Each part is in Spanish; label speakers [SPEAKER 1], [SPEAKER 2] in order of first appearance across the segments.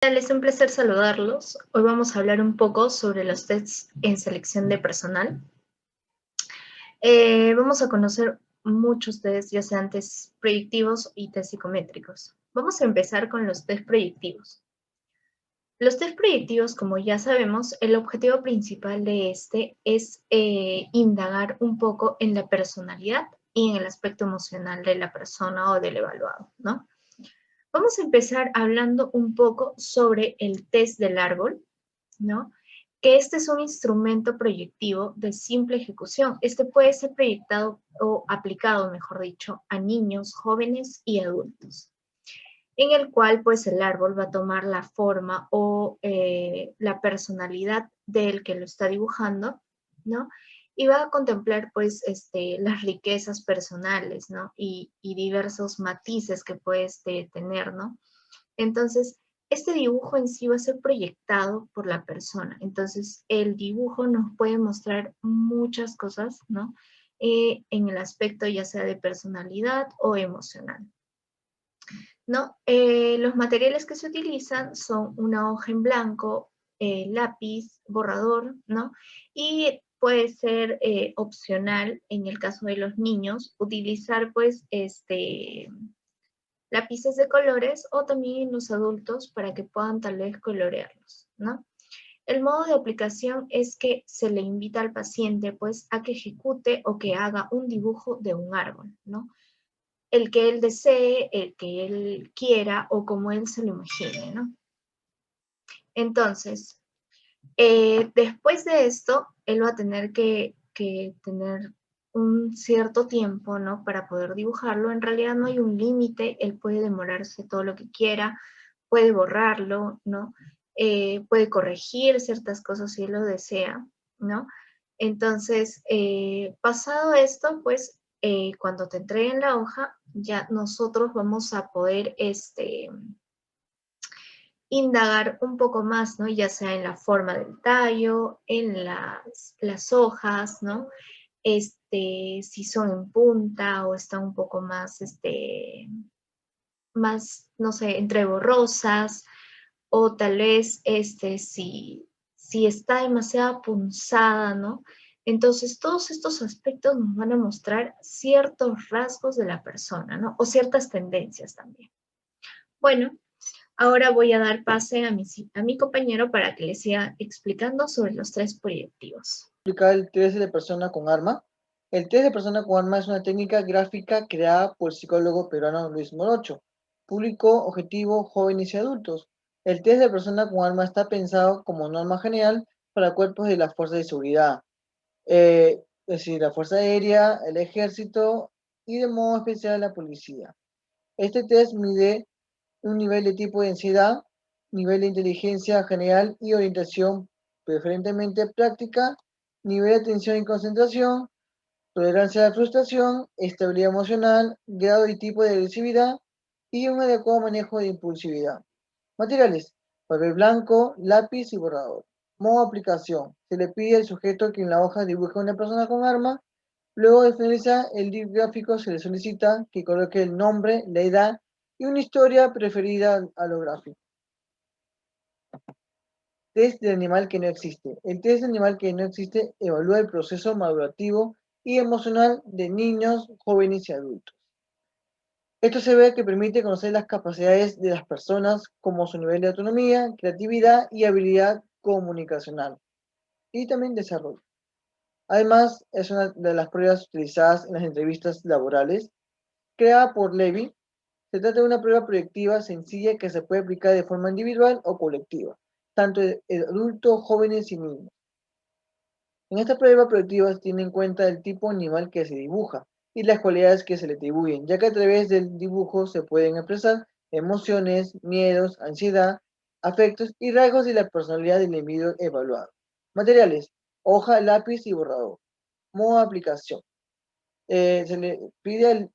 [SPEAKER 1] Es un placer saludarlos. Hoy vamos a hablar un poco sobre los tests en selección de personal. Vamos a conocer muchos tests, ya sean tests proyectivos y test psicométricos. Vamos a empezar con los test proyectivos. Los test proyectivos, como ya sabemos, el objetivo principal de este es indagar un poco en la personalidad y en el aspecto emocional de la persona o del evaluado, ¿no? Vamos a empezar hablando un poco sobre el test del árbol, ¿no? Que este es un instrumento proyectivo de simple ejecución. Este puede ser proyectado o aplicado, mejor dicho, a niños, jóvenes y adultos, en el cual pues el árbol va a tomar la forma o la personalidad del que lo está dibujando, ¿no? Y va a contemplar pues las riquezas personales, ¿no? Y diversos matices que puede tener, ¿no? Entonces, este dibujo en sí va a ser proyectado por la persona. Entonces, el dibujo nos puede mostrar muchas cosas, ¿no? En el aspecto ya sea de personalidad o emocional, ¿no? Los materiales que se utilizan son una hoja en blanco, lápiz, borrador, ¿no? Y puede ser opcional en el caso de los niños utilizar pues lápices de colores o también en los adultos para que puedan tal vez colorearlos, ¿no? El modo de aplicación es que se le invita al paciente pues a que ejecute o que haga un dibujo de un árbol, ¿no? El que él desee, el que él quiera o como él se lo imagine, ¿no? Entonces, después de esto, él va a tener que tener un cierto tiempo, ¿no? Para poder dibujarlo. En realidad no hay un límite, él puede demorarse todo lo que quiera, puede borrarlo, ¿no? Puede corregir ciertas cosas si él lo desea, ¿no? Entonces, pasado esto, pues, cuando te entreguen la hoja, ya nosotros vamos a poder, indagar un poco más, ¿no? Ya sea en la forma del tallo, en las hojas, ¿no? Si son en punta o están un poco más, más, no sé, entre borrosas, o tal vez, si está demasiado punzada, ¿no? Entonces, todos estos aspectos nos van a mostrar ciertos rasgos de la persona, ¿no? O ciertas tendencias también. Bueno, ahora voy a dar pase a mi compañero para que le siga explicando sobre los tres proyectivos.
[SPEAKER 2] Explicar el test de persona con arma. El test de persona con arma es una técnica gráfica creada por el psicólogo peruano Luis Morocho. Público objetivo, jóvenes y adultos. El test de persona con arma está pensado como norma general para cuerpos de la fuerza de seguridad, es decir, la Fuerza Aérea, el Ejército y de modo especial la policía. Este test mide un nivel de tipo de ansiedad, nivel de inteligencia general y orientación preferentemente práctica, nivel de atención y concentración, tolerancia a la frustración, estabilidad emocional, grado y tipo de agresividad y un adecuado manejo de impulsividad. Materiales: papel blanco, lápiz y borrador. Modo aplicación: se le pide al sujeto que en la hoja dibuje a una persona con arma. Luego de finalizar el gráfico, se le solicita que coloque el nombre, la edad y una historia preferida a lo gráfico. Test del animal que no existe. El test del animal que no existe evalúa el proceso madurativo y emocional de niños, jóvenes y adultos. Esto se ve que permite conocer las capacidades de las personas como su nivel de autonomía, creatividad y habilidad comunicacional y también desarrollo. Además, es una de las pruebas utilizadas en las entrevistas laborales, creada por Levy. Se trata de una prueba proyectiva sencilla que se puede aplicar de forma individual o colectiva, tanto en adultos, jóvenes y niños. En esta prueba proyectiva se tiene en cuenta el tipo de animal que se dibuja y las cualidades que se le atribuyen, ya que a través del dibujo se pueden expresar emociones, miedos, ansiedad, afectos y rasgos de la personalidad del individuo evaluado. Materiales: hoja, lápiz y borrador. Modo de aplicación: se le pide al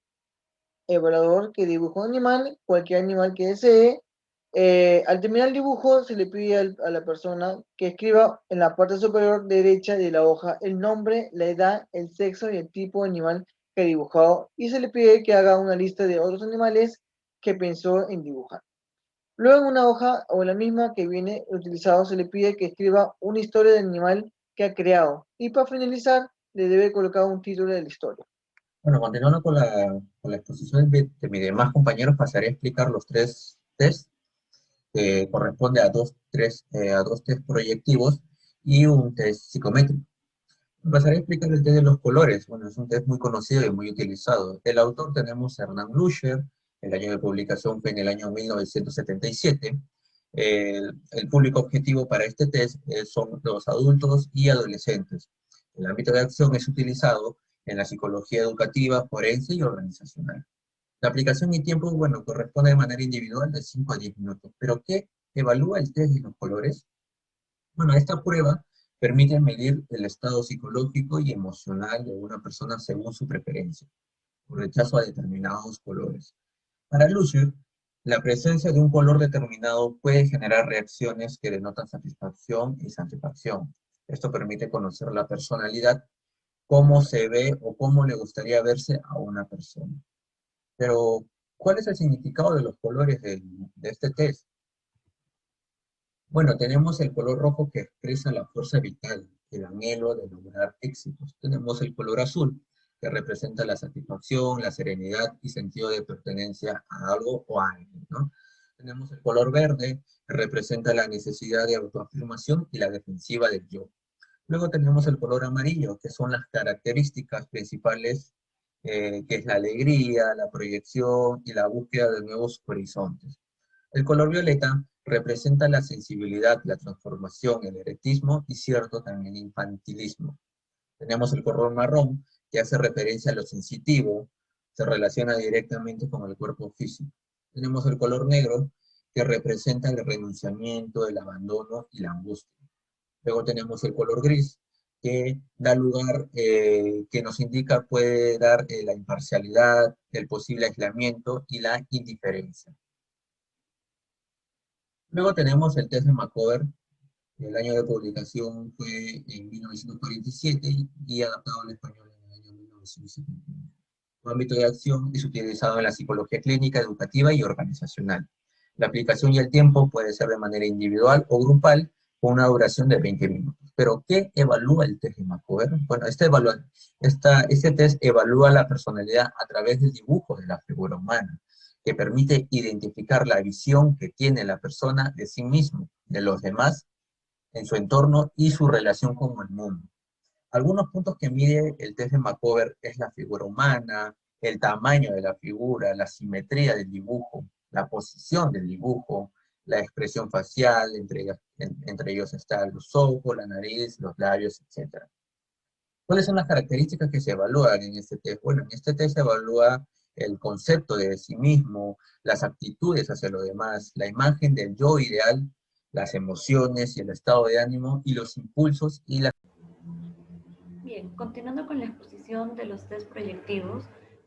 [SPEAKER 2] evaluador que dibuje un animal, cualquier animal que desee. Al terminar el dibujo, se le pide a la persona que escriba en la parte superior derecha de la hoja el nombre, la edad, el sexo y el tipo de animal que ha dibujado, y se le pide que haga una lista de otros animales que pensó en dibujar. Luego en una hoja o en la misma que viene utilizado se le pide que escriba una historia del animal que ha creado y para finalizar le debe colocar un título de la historia.
[SPEAKER 3] Bueno, continuando con la exposición de mis demás compañeros, pasaré a explicar los tres test que corresponde a dos test proyectivos y un test psicométrico. Pasaré a explicar el test de los colores. Bueno, es un test muy conocido y muy utilizado. El autor tenemos a Hernán Luscher, el año de publicación fue en el año 1977. El público objetivo para este test son los adultos y adolescentes. El ámbito de acción es utilizado en la psicología educativa, forense y organizacional. La aplicación y tiempo, bueno, corresponde de manera individual de 5 a 10 minutos. ¿Pero qué evalúa el test de los colores? Bueno, esta prueba permite medir el estado psicológico y emocional de una persona según su preferencia, o rechazo a determinados colores. Para Lucier, la presencia de un color determinado puede generar reacciones que denotan satisfacción y satisfacción. Esto permite conocer la personalidad, cómo se ve o cómo le gustaría verse a una persona. Pero, ¿cuál es el significado de los colores de este test? Bueno, tenemos el color rojo que expresa la fuerza vital, el anhelo de lograr éxitos. Tenemos el color azul, que representa la satisfacción, la serenidad y sentido de pertenencia a algo o a alguien, ¿no? Tenemos el color verde, que representa la necesidad de autoafirmación y la defensiva del yo. Luego tenemos el color amarillo, que son las características principales, que es la alegría, la proyección y la búsqueda de nuevos horizontes. El color violeta representa la sensibilidad, la transformación, el erotismo y cierto también infantilismo. Tenemos el color marrón, que hace referencia a lo sensitivo, se relaciona directamente con el cuerpo físico. Tenemos el color negro, que representa el renunciamiento, el abandono y la angustia. Luego tenemos el color gris, que da lugar, que nos indica, puede dar la imparcialidad, el posible aislamiento y la indiferencia. Luego tenemos el test de Macover. El año de publicación fue en 1947 y adaptado al español en el año 1971. Su ámbito de acción es utilizado en la psicología clínica, educativa y organizacional. La aplicación y el tiempo puede ser de manera individual o grupal con una duración de 20 minutos. ¿Pero qué evalúa el test de Macover? Bueno, este test evalúa la personalidad a través del dibujo de la figura humana, que permite identificar la visión que tiene la persona de sí mismo, de los demás, en su entorno y su relación con el mundo. Algunos puntos que mide el test de Macover es la figura humana, el tamaño de la figura, la simetría del dibujo, la posición del dibujo, la expresión facial, entre ellos están los ojos, la nariz, los labios, etc. ¿Cuáles son las características que se evalúan en este test? Bueno, en este test se evalúa el concepto de sí mismo, las actitudes hacia los demás, la imagen del yo ideal, las emociones y el estado de ánimo y los impulsos y las...
[SPEAKER 4] Bien, continuando con la exposición de los test proyectivos,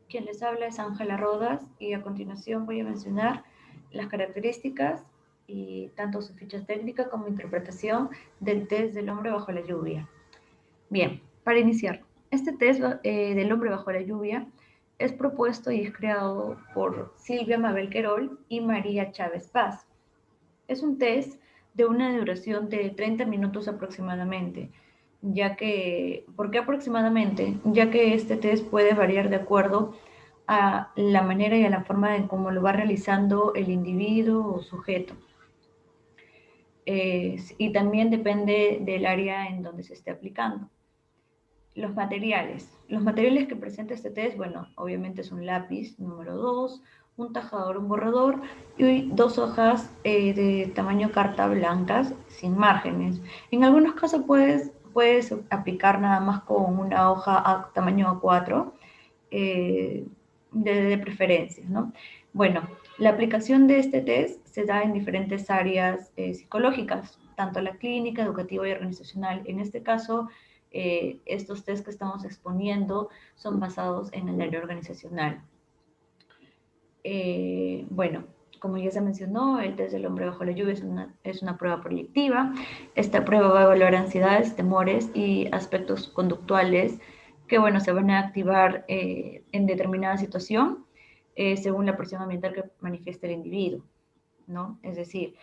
[SPEAKER 4] quien les habla es Ángela Rodas y a continuación voy a mencionar las características y tanto su ficha técnica como interpretación del test del hombre bajo la lluvia. Bien, para iniciar, este test del hombre bajo la lluvia es propuesto y es creado por Silvia Mabel Querol y María Chávez Paz. Es un test de una duración de 30 minutos aproximadamente, ¿por qué aproximadamente? Ya que este test puede variar de acuerdo a la manera y a la forma en cómo lo va realizando el individuo o sujeto. Y también depende del área en donde se esté aplicando. Los materiales que presenta este test, bueno, obviamente es un lápiz número 2, un tajador, un borrador y 2 hojas de tamaño carta blancas sin márgenes. En algunos casos puedes aplicar nada más con una hoja a tamaño A4 de preferencia, ¿no? Bueno, la aplicación de este test se da en diferentes áreas psicológicas, tanto la clínica, educativa y organizacional. En este caso, estos test que estamos exponiendo son basados en el área organizacional. Bueno, como ya se mencionó, el test del hombre bajo la lluvia es una prueba proyectiva. Esta prueba va a evaluar ansiedades, temores y aspectos conductuales que, bueno, se van a activar en determinada situación según la presión ambiental que manifiesta el individuo. ¿no? Es decir,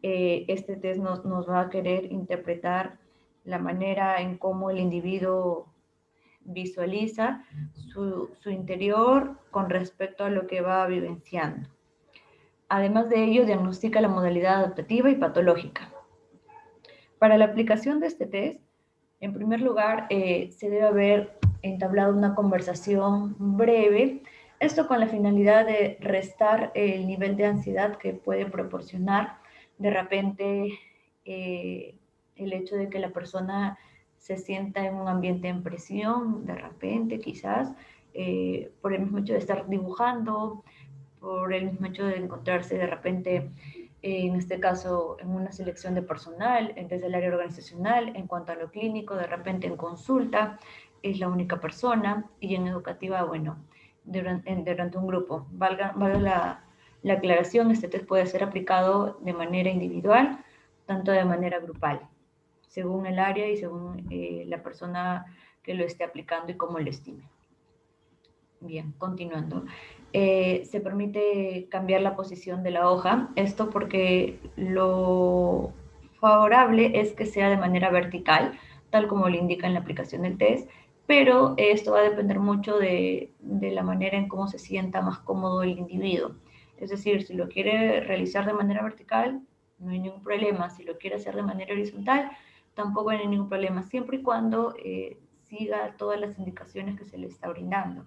[SPEAKER 4] este test nos va a querer interpretar la manera en cómo el individuo visualiza su interior con respecto a lo que va vivenciando. Además de ello, diagnostica la modalidad adaptativa y patológica. Para la aplicación de este test, en primer lugar, se debe haber entablado una conversación breve, esto con la finalidad de restar el nivel de ansiedad que puede proporcionar de repente el hecho de que la persona se sienta en un ambiente en presión, de repente quizás, por el mismo hecho de estar dibujando, por el mismo hecho de encontrarse de repente, en este caso, en una selección de personal, desde el área organizacional, en cuanto a lo clínico, de repente en consulta, es la única persona, y en educativa, bueno, durante un grupo. Valga la aclaración, este test puede ser aplicado de manera individual, tanto de manera grupal, según el área y según la persona que lo esté aplicando y cómo lo estime. Bien, continuando. Se permite cambiar la posición de la hoja, esto porque lo favorable es que sea de manera vertical, tal como lo indica en la aplicación del test, pero esto va a depender mucho de la manera en cómo se sienta más cómodo el individuo. Es decir, si lo quiere realizar de manera vertical, no hay ningún problema. Si lo quiere hacer de manera horizontal, tampoco hay ningún problema, siempre y cuando siga todas las indicaciones que se le está brindando.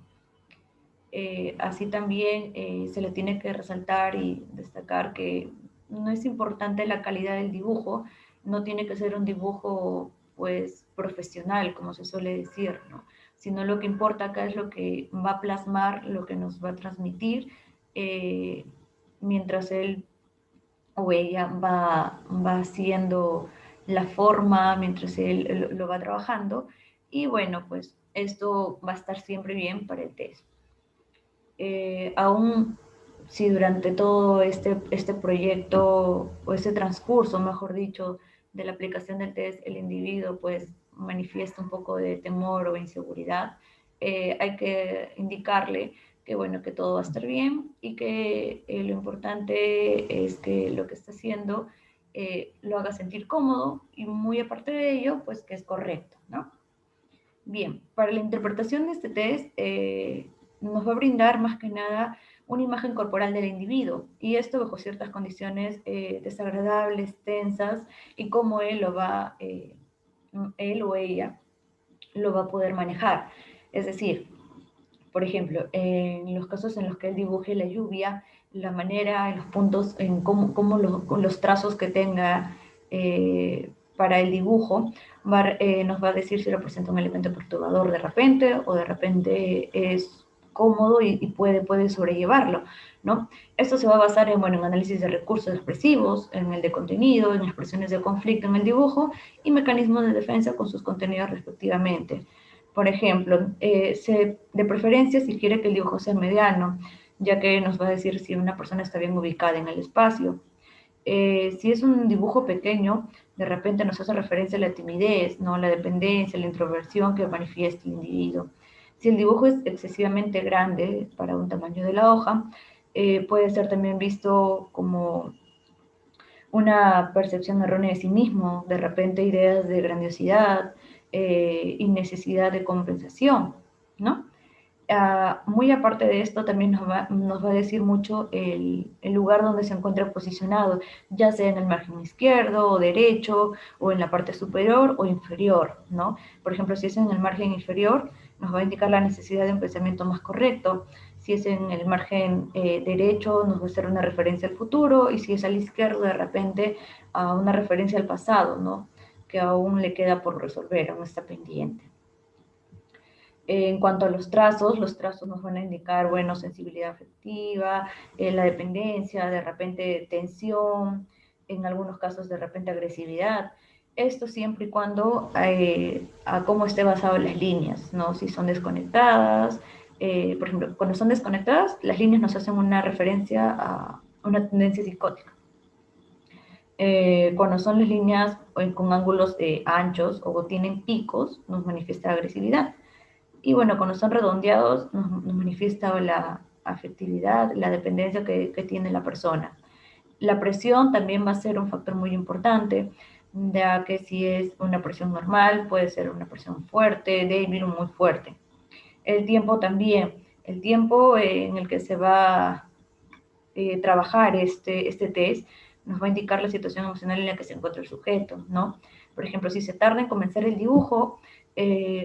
[SPEAKER 4] Así también se le tiene que resaltar y destacar que no es importante la calidad del dibujo, no tiene que ser un dibujo pues profesional, como se suele decir, ¿no? Sino lo que importa acá es lo que va a plasmar, lo que nos va a transmitir, mientras él o ella va haciendo la forma, mientras él lo va trabajando, y bueno, pues esto va a estar siempre bien para el test. Aún si durante todo este proyecto o este transcurso, mejor dicho, de la aplicación del test, el individuo pues manifiesta un poco de temor o inseguridad, hay que indicarle que bueno, que todo va a estar bien y que lo importante es que lo que está haciendo lo haga sentir cómodo y muy aparte de ello, pues que es correcto, ¿no? Bien, para la interpretación de este test nos va a brindar más que nada una imagen corporal del individuo y esto bajo ciertas condiciones desagradables, tensas y cómo él o ella lo va a poder manejar. Es decir, por ejemplo, en los casos en los que él dibuje la lluvia, la manera, en los puntos, en cómo los trazos que tenga para el dibujo, nos va a decir si representa un elemento perturbador de repente o de repente es cómodo y puede sobrellevarlo, ¿no? Esto se va a basar en, bueno, en análisis de recursos expresivos, en el de contenido, en expresiones de conflicto en el dibujo y mecanismos de defensa con sus contenidos respectivamente. Por ejemplo, de preferencia si quiere que el dibujo sea mediano, ya que nos va a decir si una persona está bien ubicada en el espacio. Si es un dibujo pequeño, de repente nos hace referencia a la timidez, ¿no? La dependencia, la introversión que manifiesta el individuo. Si el dibujo es excesivamente grande para un tamaño de la hoja, puede ser también visto como una percepción errónea de sí mismo, de repente ideas de grandiosidad y necesidad de compensación, ¿no? Muy aparte de esto, también nos va a decir mucho el lugar donde se encuentra posicionado, ya sea en el margen izquierdo o derecho, o en la parte superior o inferior, ¿no? Por ejemplo, si es en el margen inferior, nos va a indicar la necesidad de un pensamiento más correcto. Si es en el margen derecho, nos va a hacer una referencia al futuro, y si es al izquierdo, de repente, a una referencia al pasado, ¿no? Que aún le queda por resolver, aún está pendiente. En cuanto a los trazos nos van a indicar, bueno, sensibilidad afectiva, la dependencia, de repente tensión, en algunos casos de repente agresividad. Esto siempre y cuando a cómo esté basado las líneas, ¿no? Si son desconectadas, por ejemplo, cuando son desconectadas, las líneas nos hacen una referencia a una tendencia psicótica. Cuando son las líneas con ángulos anchos o tienen picos, nos manifiesta agresividad. Y bueno, cuando son redondeados, nos manifiesta la afectividad, la dependencia que tiene la persona. La presión también va a ser un factor muy importante, ya que si es una presión normal, puede ser una presión fuerte, débil o muy fuerte. El tiempo también, el tiempo en el que se va a trabajar este test nos va a indicar la situación emocional en la que se encuentra el sujeto, ¿no? Por ejemplo, si se tarda en comenzar el dibujo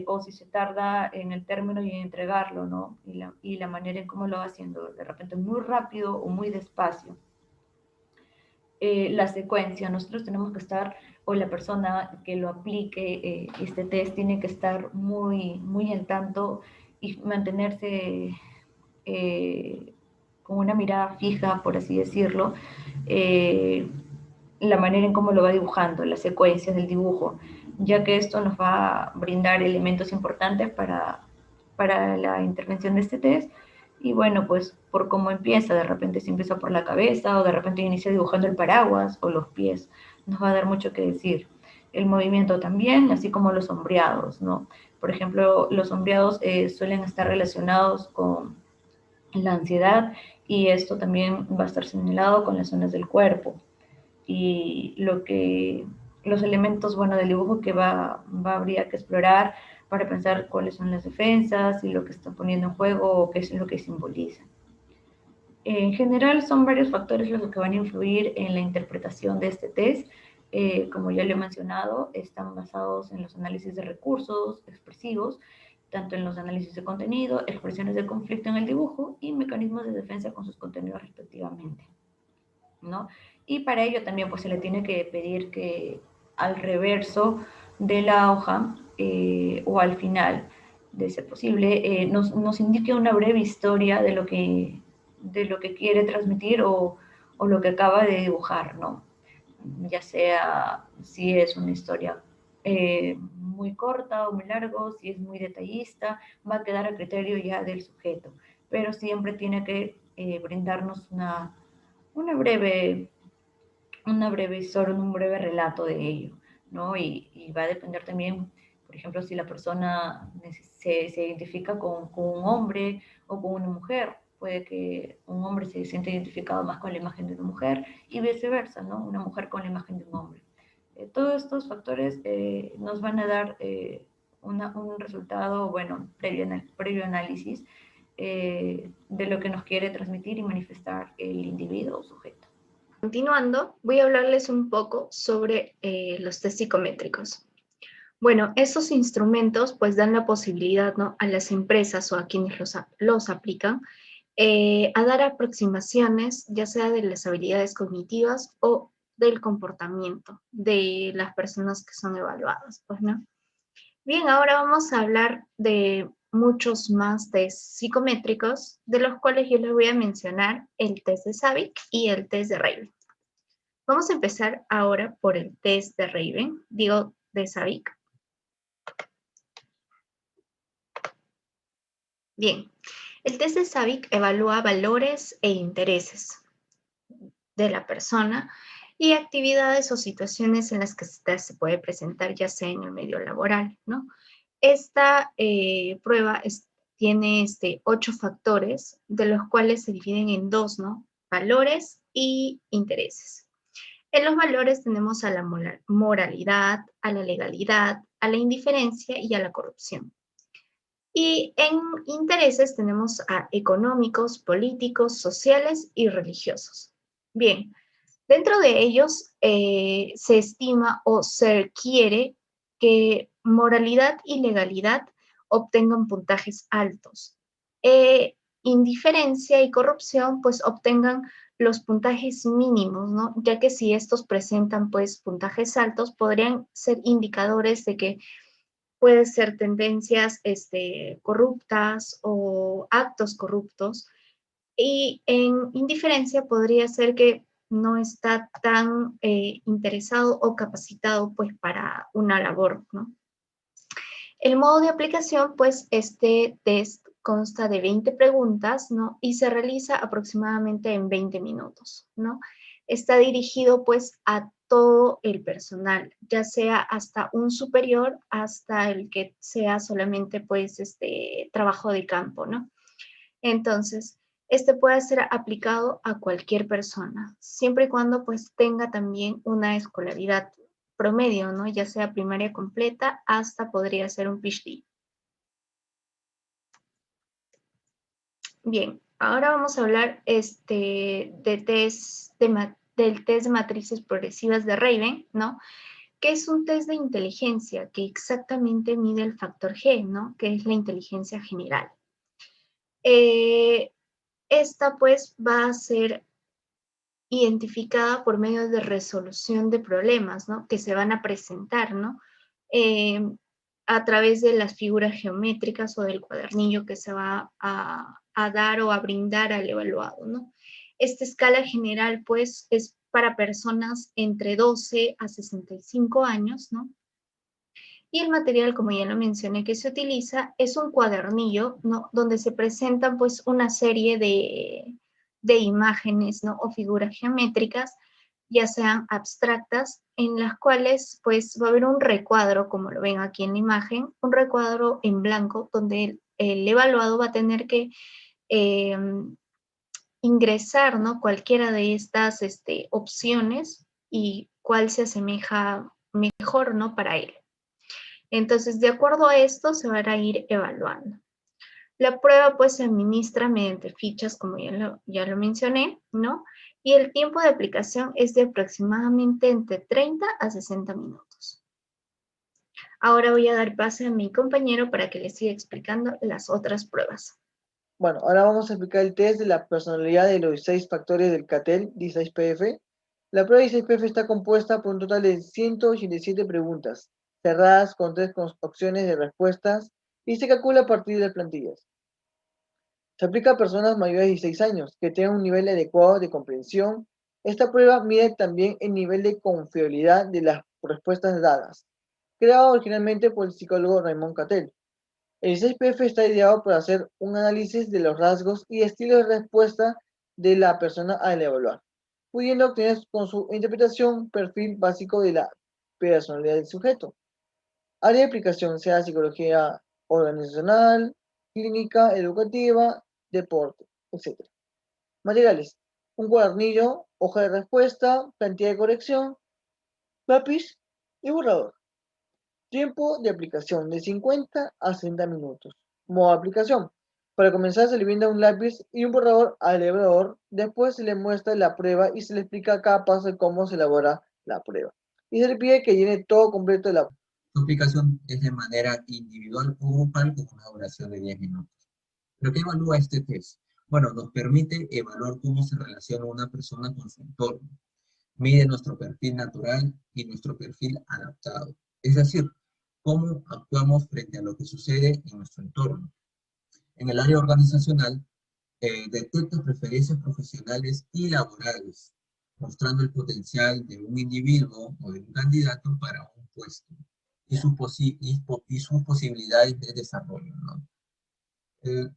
[SPEAKER 4] o si se tarda en el término y en entregarlo, ¿no? Y la manera en cómo lo va haciendo, de repente muy rápido o muy despacio. La secuencia, nosotros tenemos que estar, o la persona que lo aplique este test tiene que estar muy, muy al tanto y mantenerse con una mirada fija, por así decirlo, la manera en cómo lo va dibujando, las secuencias del dibujo, ya que esto nos va a brindar elementos importantes para la intervención de este test. Y bueno, pues por cómo empieza, de repente si empieza por la cabeza o de repente inicia dibujando el paraguas o los pies, nos va a dar mucho que decir. El movimiento también, así como los sombreados, ¿no? Por ejemplo, los sombreados suelen estar relacionados con la ansiedad y esto también va a estar señalado con las zonas del cuerpo y los elementos, bueno, del dibujo que habría que explorar para pensar cuáles son las defensas y lo que está poniendo en juego o qué es lo que simboliza. En general son varios factores los que van a influir en la interpretación de este test. Como ya lo he mencionado, están basados en los análisis de recursos expresivos, tanto en los análisis de contenido, expresiones de conflicto en el dibujo y mecanismos de defensa con sus contenidos respectivamente, ¿no? Y para ello también pues se le tiene que pedir que al reverso de la hoja o al final, de ser posible, nos indique una breve historia de lo que quiere transmitir o lo que acaba de dibujar, ¿no? Ya sea si es una historia muy corta o muy largo, si es muy detallista, va a quedar a criterio ya del sujeto, pero siempre tiene que brindarnos una breve historia, un breve relato de ello, ¿no? Y va a depender también, por ejemplo, si la persona se identifica con un hombre o con una mujer. Puede que un hombre se sienta identificado más con la imagen de una mujer y viceversa, ¿no? Una mujer con la imagen de un hombre. Todos estos factores nos van a dar un resultado, bueno, previo análisis de lo que nos quiere transmitir y manifestar el individuo o sujeto.
[SPEAKER 1] Continuando, voy a hablarles un poco sobre los test psicométricos. Bueno, esos instrumentos pues dan la posibilidad, ¿no?, a las empresas o a quienes los aplican a dar aproximaciones, ya sea de las habilidades cognitivas o del comportamiento de las personas que son evaluadas, pues, ¿no? Bien, ahora vamos a hablar de muchos más test psicométricos, de los cuales yo les voy a mencionar el test de Savic y el test de Raven. Vamos a empezar ahora por el test de Raven, digo de Savic. Bien, el test de Savic evalúa valores e intereses de la persona y actividades o situaciones en las que se puede presentar, ya sea en el medio laboral, ¿no? Esta prueba tiene 8 factores, de los cuales se dividen en 2, ¿no? Valores y intereses. En los valores tenemos a la moralidad, a la legalidad, a la indiferencia y a la corrupción. Y en intereses tenemos a económicos, políticos, sociales y religiosos. Bien, dentro de ellos se estima o se quiere que moralidad y legalidad obtengan puntajes altos. Indiferencia y corrupción pues obtengan los puntajes mínimos, ¿no? Ya que si estos presentan pues puntajes altos podrían ser indicadores de que puede ser tendencias corruptas o actos corruptos. Y en indiferencia podría ser que no está tan interesado o capacitado pues para una labor, ¿no? El modo de aplicación, pues este test consta de 20 preguntas, ¿no? Y se realiza aproximadamente en 20 minutos, ¿no? Está dirigido pues a todo el personal, ya sea hasta un superior, hasta el que sea solamente pues trabajo de campo, ¿no? Entonces, Este puede ser aplicado a cualquier persona, siempre y cuando pues tenga también una escolaridad promedio, ¿no? Ya sea primaria completa hasta podría ser un PhD. Bien, ahora vamos a hablar del test de matrices progresivas de Raven, ¿no? Que es un test de inteligencia que exactamente mide el factor G, ¿no? Que es la inteligencia general. Esta pues va a ser identificada por medio de resolución de problemas, ¿no? Que se van a presentar, ¿no? A través de las figuras geométricas o del cuadernillo que se va a dar o a brindar al evaluado, ¿no? Esta escala general, pues, es para personas entre 12 a 65 años, ¿no? Y el material, como ya lo mencioné, que se utiliza es un cuadernillo, ¿no? Donde se presentan, pues, una serie de imágenes, ¿no? O figuras geométricas, ya sean abstractas, en las cuales, pues, va a haber un recuadro, como lo ven aquí en la imagen, un recuadro en blanco, donde el evaluado va a tener que ingresar, ¿no? Cualquiera de estas opciones y cuál se asemeja mejor, ¿no? Para él. Entonces, de acuerdo a esto, se van a ir evaluando. La prueba, pues, se administra mediante fichas, como ya lo mencioné, ¿no? Y el tiempo de aplicación es de aproximadamente entre 30 a 60 minutos. Ahora voy a dar pase a mi compañero para que les siga explicando las otras pruebas.
[SPEAKER 2] Bueno, ahora vamos a explicar el test de la personalidad de los 16 factores del CATEL 16PF. La prueba 16PF está compuesta por un total de 187 preguntas, cerradas con 3 opciones de respuestas y se calcula a partir de las plantillas. Se aplica a personas mayores de 16 años que tengan un nivel adecuado de comprensión. Esta prueba mide también el nivel de confiabilidad de las respuestas dadas, creado originalmente por el psicólogo Raymond Cattell. El 16PF está ideado para hacer un análisis de los rasgos y estilos de respuesta de la persona al evaluar, pudiendo obtener con su interpretación perfil básico de la personalidad del sujeto. Área de aplicación sea psicología organizacional, clínica, educativa, deporte, etc. Materiales: un cuadernillo, hoja de respuesta, plantilla de corrección, lápiz y borrador. Tiempo de aplicación de 50 a 60 minutos. Modo de aplicación: para comenzar se le brinda un lápiz y un borrador al evaluador, después se le muestra la prueba y se le explica cada paso de cómo se elabora la prueba. Y se le pide que llene todo completo de la prueba.
[SPEAKER 3] Su aplicación es de manera individual o grupal con una duración de 10 minutos. ¿Pero qué evalúa este test? Bueno, nos permite evaluar cómo se relaciona una persona con su entorno. Mide nuestro perfil natural y nuestro perfil adaptado. Es decir, cómo actuamos frente a lo que sucede en nuestro entorno. En el área organizacional, detecta preferencias profesionales y laborales, mostrando el potencial de un individuo o de un candidato para un puesto y sus posibilidades de desarrollo, ¿no?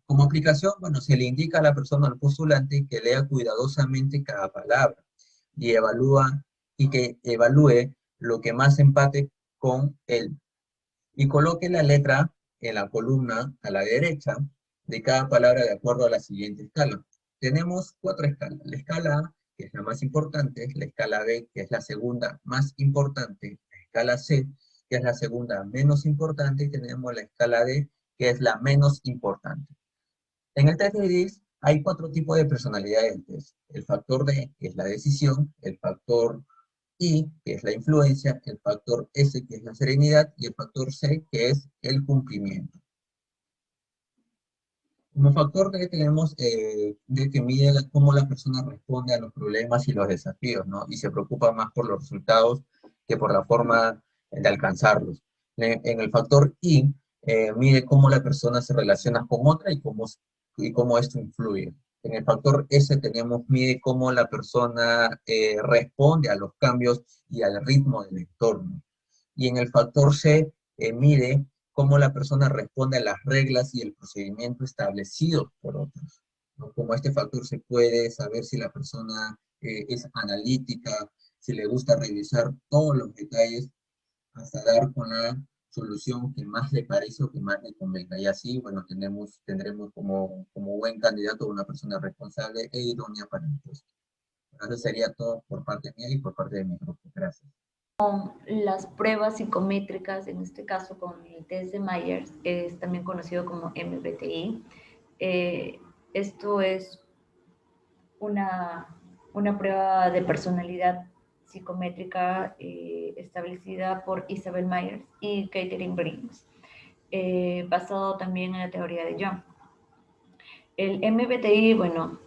[SPEAKER 3] Como aplicación, bueno, se le indica a la persona, al postulante, que lea cuidadosamente cada palabra y que evalúe lo que más empate con él y coloque la letra en la columna a la derecha de cada palabra de acuerdo a la siguiente escala. Tenemos 4 escalas. La escala A, que es la más importante, la escala B, que es la segunda más importante, la escala C, que es la segunda menos importante, y tenemos la escala D, que es la menos importante. En el test de DISC hay 4 tipos de personalidades. El factor D, que es la decisión, el factor I, que es la influencia, el factor S, que es la serenidad, y el factor C, que es el cumplimiento. Como factor D tenemos de que mide cómo la persona responde a los problemas y los desafíos, ¿no? Y se preocupa más por los resultados que por la forma de alcanzarlos. En el factor I, mide cómo la persona se relaciona con otra y cómo esto influye. En el factor S mide cómo la persona responde a los cambios y al ritmo del entorno. Y en el factor C, mide cómo la persona responde a las reglas y el procedimiento establecido por otros, ¿no? Como este factor se puede saber si la persona es analítica, si le gusta revisar todos los detalles hasta dar con la solución que más le parece o que más le convenga. Y así, bueno, tendremos como buen candidato a una persona responsable e idónea para el puesto. Eso sería todo por parte mía y por parte de mi grupo. Gracias.
[SPEAKER 4] Las pruebas psicométricas, en este caso con el test de Myers, es también conocido como MBTI. Esto es una prueba de personalidad psicométrica establecida por Isabel Myers y Catherine Briggs, basado también en la teoría de Jung. El MBTI, bueno,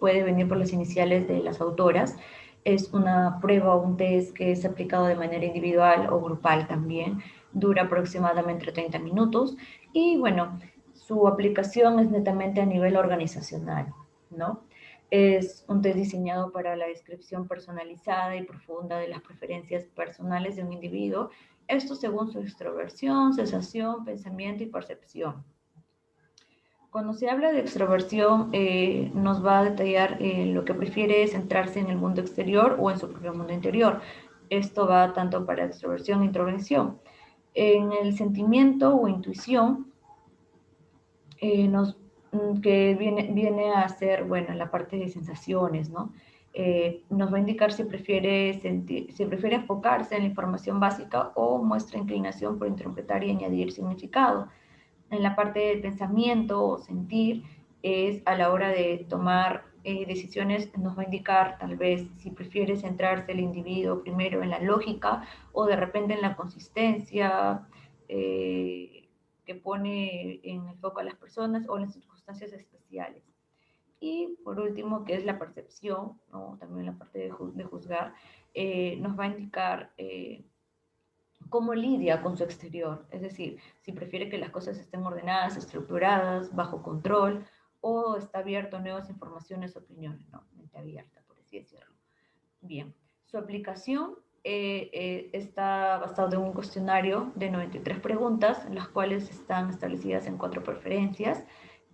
[SPEAKER 4] puede venir por las iniciales de las autoras. Es una prueba o un test que es aplicado de manera individual o grupal también. Dura aproximadamente 30 minutos y, bueno, su aplicación es netamente a nivel organizacional, ¿no? Es un test diseñado para la descripción personalizada y profunda de las preferencias personales de un individuo, esto según su extroversión, sensación, pensamiento y percepción. Cuando se habla de extroversión, nos va a detallar lo que prefiere centrarse en el mundo exterior o en su propio mundo interior. Esto va tanto para extroversión e introversión. En el sentimiento o intuición, que viene a ser, bueno, la parte de sensaciones, ¿no? Nos va a indicar si prefiere enfocarse en la información básica o muestra inclinación por interpretar y añadir significado. En la parte del pensamiento o sentir, es a la hora de tomar decisiones, nos va a indicar tal vez si prefiere centrarse el individuo primero en la lógica o de repente en la consistencia que pone en el foco a las personas o en las circunstancias especiales. Y por último, que es la percepción, ¿no? También la parte de juzgar, nos va a indicar cómo lidia con su exterior, es decir, si prefiere que las cosas estén ordenadas, estructuradas, bajo control, o está abierto a nuevas informaciones, opiniones, ¿no? Mente abierta, por así decirlo. Bien, su aplicación está basada en un cuestionario de 93 preguntas, las cuales están establecidas en 4 preferencias,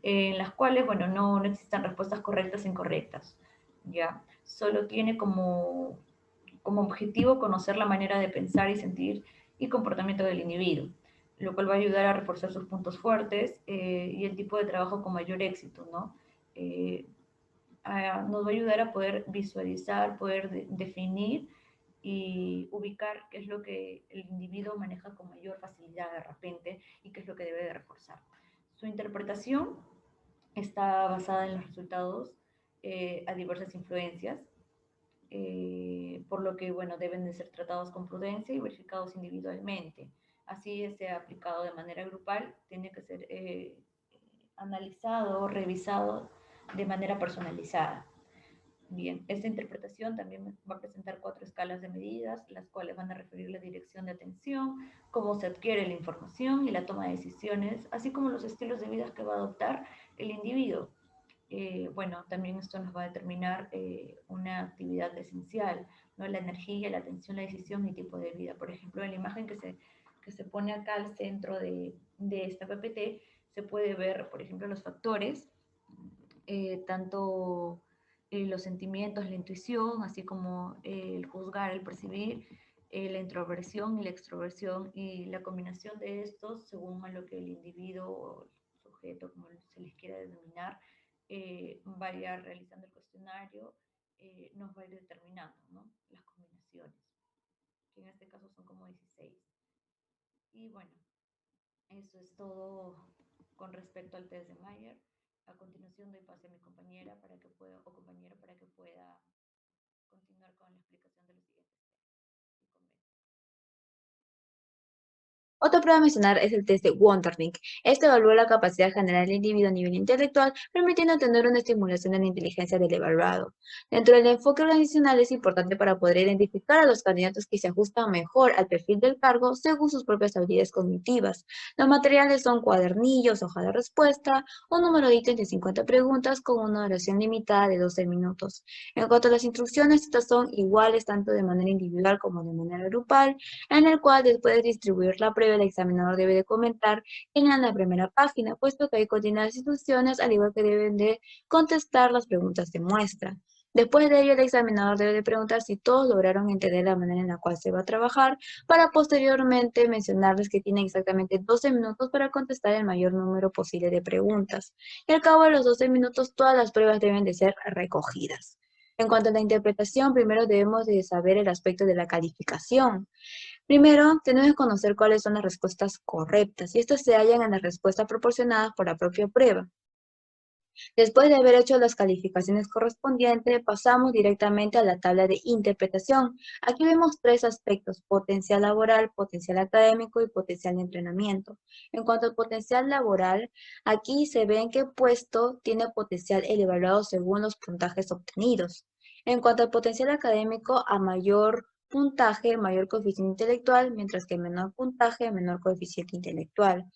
[SPEAKER 4] en las cuales, bueno, no existen respuestas correctas e incorrectas, ¿ya? Solo tiene como objetivo conocer la manera de pensar y sentir y comportamiento del individuo, lo cual va a ayudar a reforzar sus puntos fuertes y el tipo de trabajo con mayor éxito, ¿no? Nos va a ayudar a poder visualizar, poder definir y ubicar qué es lo que el individuo maneja con mayor facilidad de repente y qué es lo que debe de reforzar. Su interpretación está basada en los resultados a diversas influencias, por lo que, bueno, deben de ser tratados con prudencia y verificados individualmente. Así sea aplicado de manera grupal, tiene que ser analizado, revisado de manera personalizada. Bien, esta interpretación también va a presentar 4 escalas de medidas, las cuales van a referir la dirección de atención, cómo se adquiere la información y la toma de decisiones, así como los estilos de vida que va a adoptar el individuo. Bueno, también esto nos va a determinar una actividad esencial, ¿no? La energía, la atención, la decisión y tipo de vida. Por ejemplo, en la imagen que se pone acá al centro de esta PPT, se puede ver, por ejemplo, los factores, tanto los sentimientos, la intuición, así como el juzgar, el percibir, la introversión y la extroversión, y la combinación de estos, según a lo que el individuo o el sujeto, como se les quiera denominar, vaya realizando el cuestionario, nos va a ir determinando, ¿no? Las combinaciones, que en este caso son como 16. Y bueno, eso es todo con respecto al test de Mayer. A continuación doy pase a mi compañera para que pueda, o compañero para que pueda continuar con la explicación de los siguientes temas.
[SPEAKER 5] Otra prueba a mencionar es el test de Wondernick. Este evalúa la capacidad general del individuo a nivel intelectual, permitiendo tener una estimulación de la inteligencia del evaluado. Dentro del enfoque organizacional es importante para poder identificar a los candidatos que se ajustan mejor al perfil del cargo según sus propias habilidades cognitivas. Los materiales son cuadernillos, hoja de respuesta, un número de ítems de 50 preguntas con una duración limitada de 12 minutos. En cuanto a las instrucciones, estas son iguales tanto de manera individual como de manera grupal, en el cual después de distribuir la prueba el examinador debe de comentar en la primera página, puesto que ahí contiene las instrucciones, al igual que deben de contestar las preguntas de muestra. Después de ello, el examinador debe de preguntar si todos lograron entender la manera en la cual se va a trabajar, para posteriormente mencionarles que tienen exactamente 12 minutos para contestar el mayor número posible de preguntas. Y al cabo de los 12 minutos, todas las pruebas deben de ser recogidas. En cuanto a la interpretación, primero debemos de saber el aspecto de la calificación. Primero, tenemos que conocer cuáles son las respuestas correctas, y estas se hallan en las respuestas proporcionadas por la propia prueba. Después de haber hecho las calificaciones correspondientes, pasamos directamente a la tabla de interpretación. Aquí vemos tres aspectos: potencial laboral, potencial académico y potencial de entrenamiento. En cuanto al potencial laboral, aquí se ve en qué puesto tiene potencial el evaluado según los puntajes obtenidos. En cuanto al potencial académico, a mayor puntaje, mayor coeficiente intelectual, mientras que menor puntaje, menor coeficiente intelectual.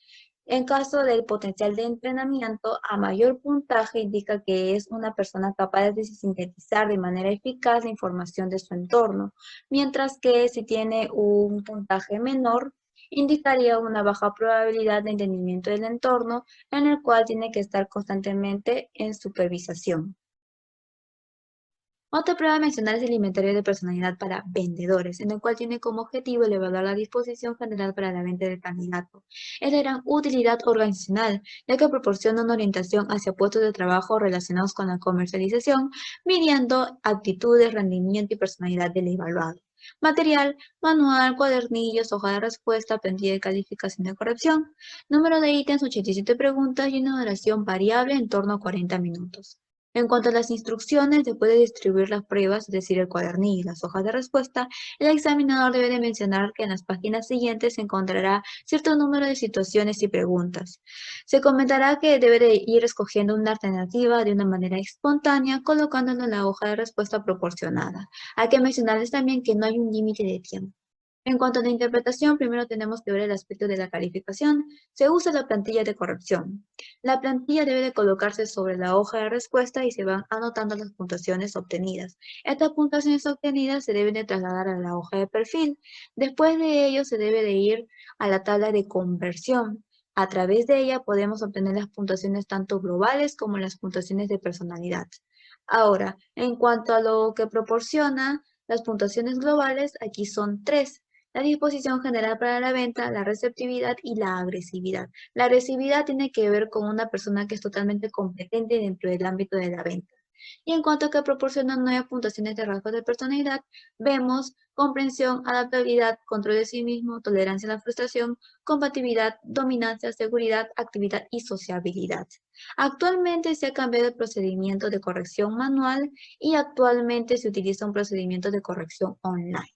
[SPEAKER 5] En caso del potencial de entrenamiento, a mayor puntaje indica que es una persona capaz de sintetizar de manera eficaz la información de su entorno, mientras que si tiene un puntaje menor, indicaría una baja probabilidad de entendimiento del entorno, en el cual tiene que estar constantemente en supervisación. Otra prueba a mencionar es el inventario de personalidad para vendedores, en el cual tiene como objetivo el evaluar la disposición general para la venta del candidato. Es de gran utilidad organizacional, ya que proporciona una orientación hacia puestos de trabajo relacionados con la comercialización, midiendo actitudes, rendimiento y personalidad del evaluado. Material: manual, cuadernillos, hoja de respuesta, plantilla de calificación de corrección. Número de ítems: 87 preguntas y una duración variable en torno a 40 minutos. En cuanto a las instrucciones, después de distribuir las pruebas, es decir, el cuadernillo y las hojas de respuesta, el examinador debe de mencionar que en las páginas siguientes se encontrará cierto número de situaciones y preguntas. Se comentará que debe de ir escogiendo una alternativa de una manera espontánea, colocándola en la hoja de respuesta proporcionada. Hay que mencionarles también que no hay un límite de tiempo. En cuanto a la interpretación, primero tenemos que ver el aspecto de la calificación. Se usa la plantilla de corrección. La plantilla debe de colocarse sobre la hoja de respuesta y se van anotando las puntuaciones obtenidas. Estas puntuaciones obtenidas se deben de trasladar a la hoja de perfil. Después de ello, se debe de ir a la tabla de conversión. A través de ella podemos obtener las puntuaciones tanto globales como las puntuaciones de personalidad. Ahora, en cuanto a lo que proporciona las puntuaciones globales, aquí son tres: la disposición general para la venta, la receptividad y la agresividad. La agresividad tiene que ver con una persona que es totalmente competente dentro del ámbito de la venta. Y en cuanto a que proporcionan 9 puntuaciones de rasgos de personalidad, vemos comprensión, adaptabilidad, control de sí mismo, tolerancia a la frustración, compatibilidad, dominancia, seguridad, actividad y sociabilidad. Actualmente se ha cambiado el procedimiento de corrección manual y actualmente se utiliza un procedimiento de corrección online.